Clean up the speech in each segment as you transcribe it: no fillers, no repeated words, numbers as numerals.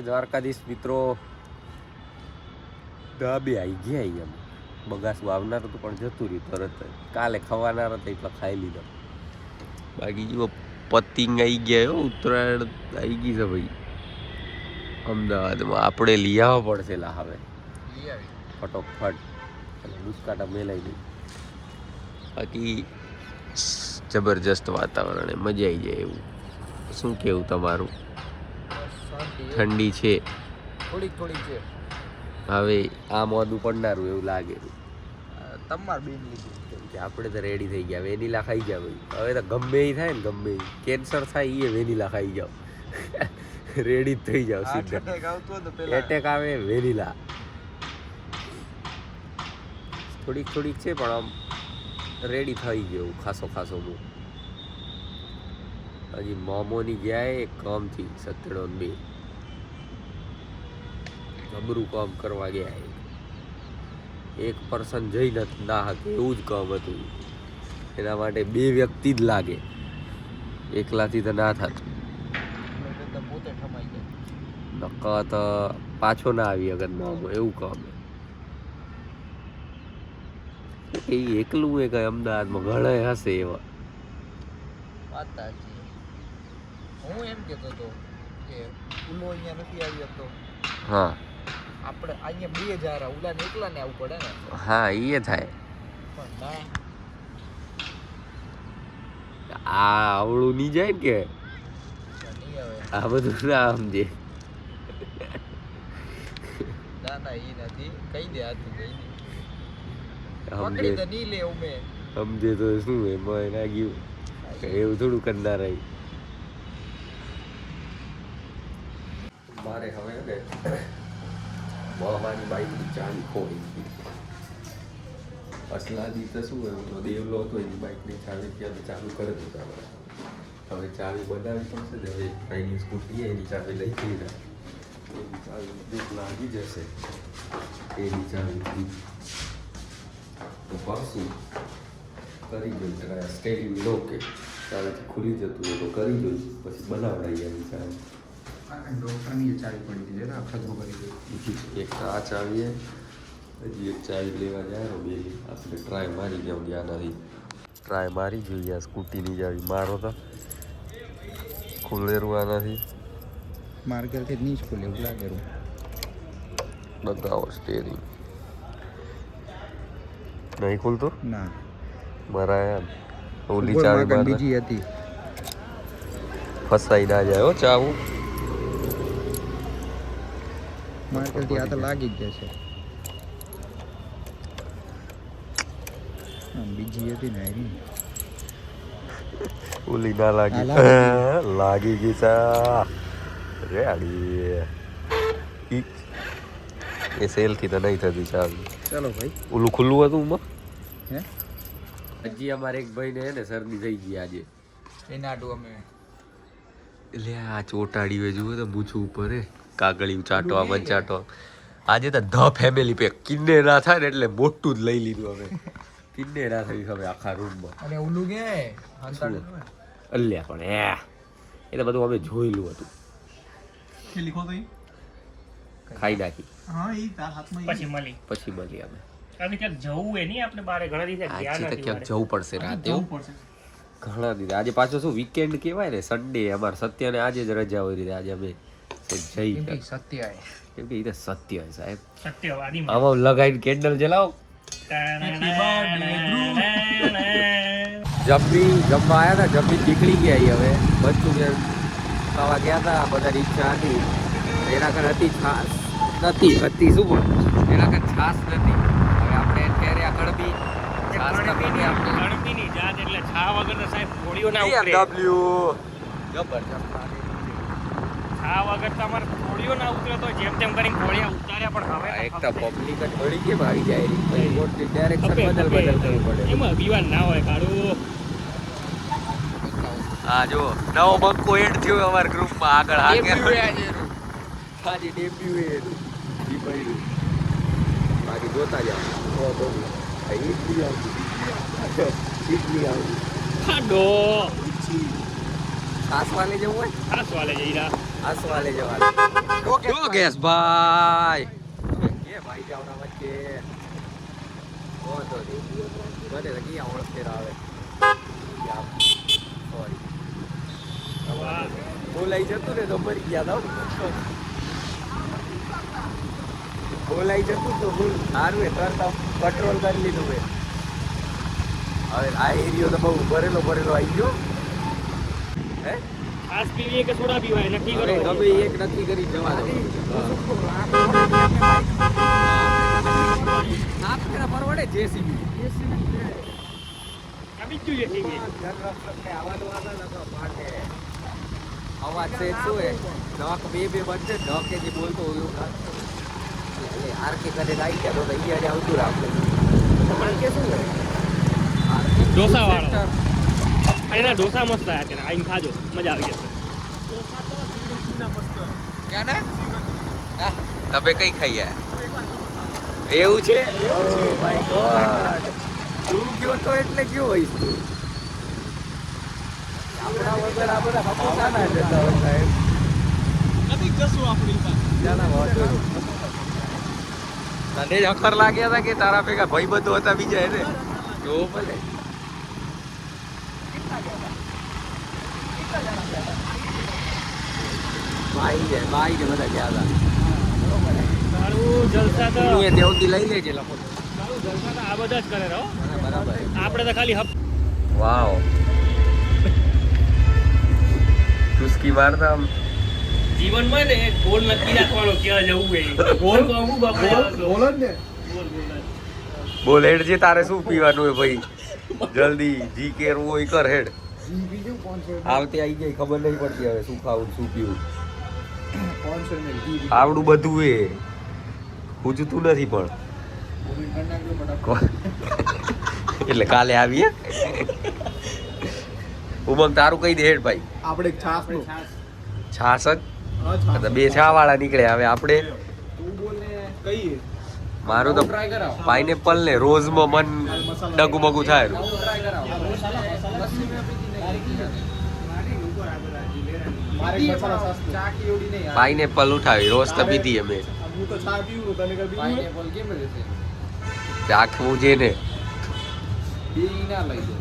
દ્વારકાધીશ મિત્રો ધાબે આવી ગયા. અમે બગાસું આવનાર હતું પણ જતું રહ્યું તરત જ. કાલે ખવાનાર હતા એટલે ખાઈ લીધો. બાકી જો પતિંગ આવી ગયા હો, ઉત્તરાયણ આવી ગઈ છે ભાઈ અમદાવાદમાં. આપણે લઈ આવવા પડશે લા હવે ફટોફટ. મુસ્કાટા મેલાઈ ગઈ. બાકી જબરજસ્ત વાતાવરણ, મજા આવી જાય એવું. શું કેવું તમારું? ઠંડી છે થોડીક છે. હવે આ મોદું પડનારું એવું લાગે. તમાર બેન લીધું કે આપણે તો રેડી થઈ ગયા. વેનીલા ખાઈ ગયા ભાઈ. હવે તો ગમે એ થાય ને, ગમે એ કેન્સર થાય એ વેનીલા ખાઈ જાઓ. રેડી જ થઈ જાવ સીધા. એટેક આવે વેનીલા. થોડીક છે પણ આમ રેડી થઈ ગયો ખાસો હું. હજી મોમોની ગયા કામથી 97 જબરું કામ કરવા ગયા. એક પર્સન જઈ નથી ના શકે એવું જ કામ હતું. એના માટે 2 વ્યક્તિ જ લાગે, એકલાથી તો ના થતું. નક્કા તો પાછો ના આવી અગર મોમો એવું કામ. એ એકલું એ કઈ અમદાવાદમાં ઘણા હશે એવા. હું એમ કેતો હતો કે ઉલો અહીંયા નથી આવી શકતો. હા આપણે અહીંયા 2000 ઉલા એકલા ને આવવું પડે ને. હા એ થાય. પણ આ આવડું નહીં જાય ને કે આ બધું ના સમજે. ના એ નથી કહી દે. આ તું કહી દે. સમજે તો શું એમાં ના ગયું એવું થોડું કરનાર રહી. મારે હવે ને મારી બાઈકની ચાવી ખોઈ ગઈ. અસલાદી તો શું હોય, દેવલો હતો એની બાઈકની ચાવી ત્યાં ચાલુ કરી દીધા. હવે ચાવી બનાવી પડશે ને. હવે ભાઈની સ્કૂટી એની ચાવી લઈ જઈ રહ્યા. એની ચાવી દુઃખ લાગી જશે. એની ચાવી તો પાછું કરી જોઈ ટ્રાય. સ્ટેરિંગ લો કે ચાવીથી ખુલી જતું હોય તો કરી જોઈ, પછી બનાવડાવી એની ચાવી. ડોક્ટરની ચાવી પડી ગઈ ને ખતરો કરી દે. એક આ ચાવીએ હજી એક ચાવી લેવા જાય બે. આપણે ટ્રાય મારી ગયા ગયા નથી. ટ્રાય મારી જોઈએ. સ્કૂટીની ચાવી મારો તો ખુલેરું નથી. માર્કેટથી નહીં જ ખુલે એવું લાગે. બતાવો સ્ટેરિંગ નહીં ખુલતું. ના મારા યાર ઓલી ચાવી બીજી હતી. ફસાઈ ના જાય હો ચાવું. માર્કેટથી આ તો લાગી જ જશે. બીજી હતી ને એની ઓલી ના લાગી. લાગી ગઈ સા રેડી. એ સેલથી તો નહીં થતી ચાવી. ચાલો ભાઈ. ઓલું ખુલ્લું હતું હે હજી અમારે એક ભાઈ ને શરદી થઈ ગઈ આજે. એના આટું અમે એટલે આ ચોટાડી હોય જુઓ તો મૂછું ઉપર હે કાગળિયું ચાટવા બંચાટવા. આજે તો ધ ફેમિલી પેક કિન્ને ના થાય ને એટલે મોટું જ લઈ લીધું અમે. કિન્ને ના થઈ હવે આખા રૂમમાં. અને ઓલું કે અલ્યા પણ એ તો બધું અમે જોયેલું હતું. ખાઈ નાખી પછી મળી અમે. ક્યાંક જવું એ નહીં આપણે બારે ઘણા દિવસે આજે તો ક્યાંક જવું પડશે રાતે. ઘણા દિવસ આજે પાછો શું વીકેન્ડ કહેવાય ને, સન્ડે. અમારે સત્યને આજે જ રજા હોય રીતે આજે અમે જઈ સત્ય કેમ કે એ તો સત્ય સાહેબ. સત્યવાદી આમાં લગાવીને કેન્ડલ જલાવો. જમવા આવ્યા હતા. જમી નીકળી ગયા. હવે મંચુરિયન ખાવા ગયા હતા. બધાની ઈચ્છા હતી. એના કર હતી છાસ નથી હતી શું પણ એના કર છાસ નથી. હવે આપણે અત્યારે આ કડબી છાસ કપીને આપણે ગણપીની જાત એટલે છા વગર તો સાહેબ ઘોડીઓ ના ઉતરે. જબરજસ્ત છા વગર તો અમારે ઘોડીઓ ના ઉતરે તો જેમ તેમ કરીને ઘોડિયા ઉતાર્યા. પણ હવે એક તો પબ્લિક જ મળી કેમ આવી જાય. ડાયરેક્શન બદલ કરવું પડે. એમાં દીવાન ના હોય કાઢું. હા જો નવો બંકો એડ થયો અમારા ગ્રુપમાં. આગળ આજે ડેબ્યુ એ બાકી જોતા જાવ. ખાડો છાસ વાલે જવું હોય છાસ વાલે જઈ રહ્યા. આસવાલે જવાનું યોગેશ ભાઈ એ ભાઈ જાવના વચ્ચે તો મને લગી આ ઓળખેર આવે સોરી બોલાઈ જતું ને તો મરી ગયા હતા બોલાઈ જતું તો ભૂલ સારું કરતા કંટ્રોલ કરી લીધું મેં હવે આ એરિયો તો બહુ ભરેલો આવી ગયો હે છાસ પીવી કે સોડા પીવાય નક્કી કરો ગમે એક નક્કી કરી જવા દે સાપ ફેરા પરવડે જેસીબી આ બીજું જેસીબી અવાજ છે શું હે નક બે બનશે ન કે જે બોલતો હોય એટલે આર કે કરે આવી ગયા તો અહીંયા આવતું રાખે પણ કે શું હે ઢોસા વાળો એના ઢોસા મસ્ત આવ્યા છે આઈને ખાજો મજા આવી જશે ક્યાં ને તમે કઈ ખાઈ આયા એવું છે ઓ માય ગોડ તું ગયો તો એટલે કયો હોઈશ તું આપણા વગર આ બધા હપોતા ના જતા હોય સાહેબ નથી જશું આપણી પાસે જાના વાતો તને જ અખર લાગ્યા હતા કે તારા ભેગા ભાઈબંધો હતા બીજા એને જો ભલે ભાઈ ને બધા ગયા હતા મારું જલસા તો તું એ દેવતી લઈ લેજે લખો મારું જલસા તો આ બધા જ કરે રહો બરાબર આપણે તો ખાલી વાવ ચુસ્કી મારતા આમ જીવનમાં ને ગોલ નક્કી રાખવાનો ક્યાં જવું એ ગોલ તો અમુક બાપા બોલો જ ને બોલ હેડ છે તારે શું પીવાનું હે ભાઈ જલ્દી જી કેરવું હોય કર હેડ બીજું 500 આવતે આવી જાય ખબર નહીં પડતી હવે શું ખાવું શું પીવું 500 ml ઘી આવડું બધું એ પૂછતું નથી પણ એટલે કાલે આવીએ ઉમંગ તારું કઈ દે હેડ ભાઈ આપણે છાસ નો છાસ જ બે છા વાળા નીકળે હવે આપણે તું બોલે કહીએ મારું તો પાઇનેપલ ને રોઝમાં મન ડગુ બગુ થાય મારે મસાલા છાસ ચા કે એવડી નહીં પાઇનેપલ ઉઠાવી રોજ તો પીધી અમે હું તો ચા પીવું તને કઈ પાઇનેપલ કેમ રહેશે રાખવું છે ને બી ના લઈ દો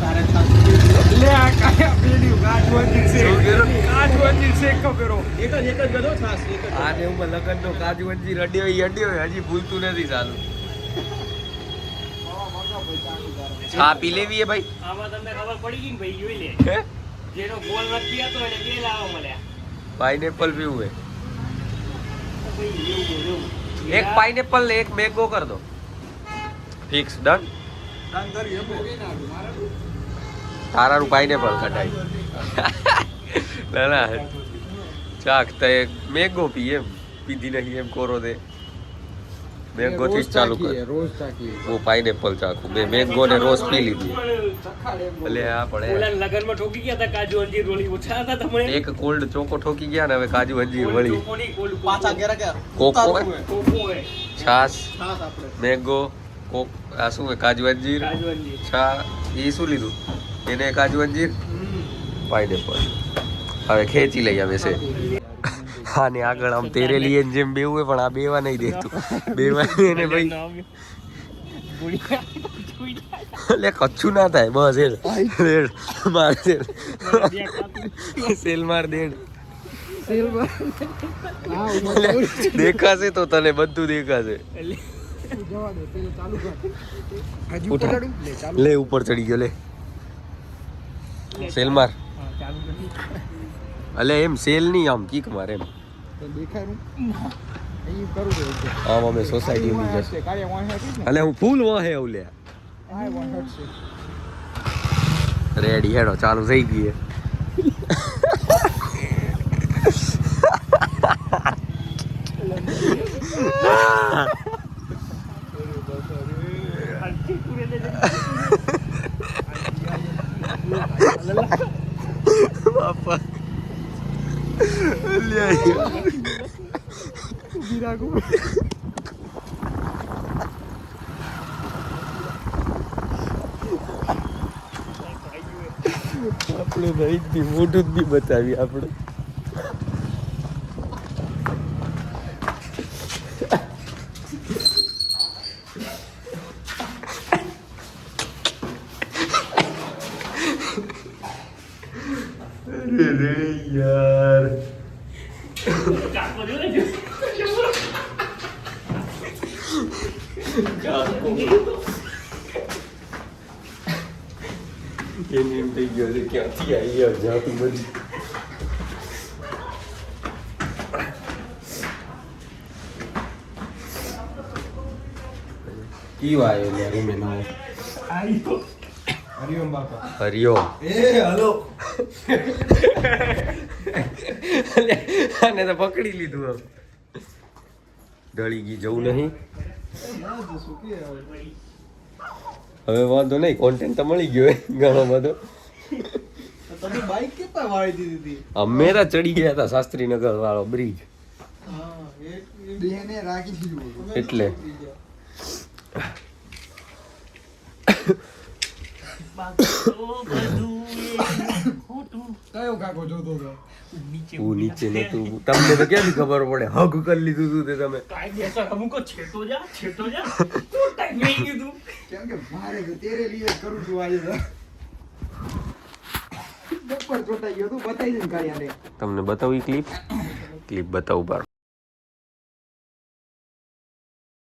તારે છાસ લે આ કાયા પીડ્યું કાજવંજી છે શું કીધું? કાજવંજી છે કબેરો એક જ ગધો છાસ એક જ આ ને ઉમાં લગન નો કાજુ અંજી રડ્યો હજી ભૂલતું નથી ચાલુ છા પી લેવી હે ભાઈ આમાં તમને ખબર પડી ગઈ ને ભાઈ જોઈ લે હે જેનો ગોલ નક્કી હતો એને બે લાવવા મળ્યા પાઇનેપલ પીવું હે તો ભાઈ એવું એક પાઇનેપલ ને એક મેંગો કર દો ફિક્સ ડન દાન કરી એમ કે ના મારે તારાનું પાઇનેપલ કઢાઈ ના ના ચાક તો એક મેંગો પી એમ પીધી નહીં એમ કોરો દે મેંગો થી જ ચાલુ કર રોજ ચાકી હું પાઇનેપલ ચાખું મેં મેંગો ને રોજ પી લીધી એટલે આ ઓલા પડે લગનમાં ઠોકી ગયા હતા કાજુ અંજીર રોલી ઓછા હતા તમને એક કોલ્ડ ચોકો ઠોકી ગયા ને હવે કાજુ અંજીર વળી ચોકોની કોલ્ડ પાછા ઘેરા કે કોકો હે, કોકો હે છાસ છાસ આપણે મેંગો કોક આ શું હે કાજુ અંજીર કાજુ અંજીર છા એ શું લીધું એને કાજુ અંજીર પાઇનેપલ હવે ખેંચી લઈ આવે છે હા ને આગળ આમ તેરેલી એન જેમ બેવું હોય પણ આ બેવા નહીં દેતું બેવા એને ભાઈ એટલે કચ્છું ના થાય બસ હેડ રેડ માર દેડ સેલ માર દેડ દેખાશે તો તને બધું દેખાશે જવા દે પેલો ચાલુ કર હજી ઉઠા. ઉઠાડું લે ચાલુ લે ઉપર ચડી ગયો લે સેલ માર અલે એમ સેલ નહીં આમ કીક માર એમ તો દેખાય નું અહીં કરું દે એક આમ અમે સોસાયટી ની જશે છે કાર્ય વાહે હતી ને અલે હું ફૂલ વાહે આવું લે આ વાહે છે રેડી હેડો ચાલુ થઈ ગઈ હે. બાપા લે વિરાગુ નહીં બી મોઢું જ બી બતાવી આપણે. અરે રે યાર કાકો જો ને એની એમ થઈ ગયો છે ક્યાંથી આવી યાર જાતું બધી. કયો આવ્યો યાર રૂમે નવો? આયો હરિઓમ બાપા. હરિઓમ. હલો. આને તો પકડી લીધું આમ. ઢળી ગઈ જવું નહીં. હવે વાંધો નહીં, કોન્ટેન્ટ તો મળી ગયો ઘણો બધો. તમે બાઈક કેતા વાળી દીધી હતી? અમેરા ચડી ગયા હતા શાસ્ત્રીનગર વાળો બ્રિજ હા એક બેને રાખી દીધું એટલે. કયો કાકો જોતો હતો? હું નીચે નતું. તમને તો ક્યાંથી ખબર પડે? હગ કરી લીધું તું તે તમે. કાયદેસર અમુકો છેટો જા તું ટાઈમ નહીં કીધું કેમ કે મારે તો તેરે લીએ કરું છું આજે તો. બપોર ચોટાઈ ગયો તું બતાવી દે કાળિયાને. તમને બતાવું ક્લિપ બતાવું બાર.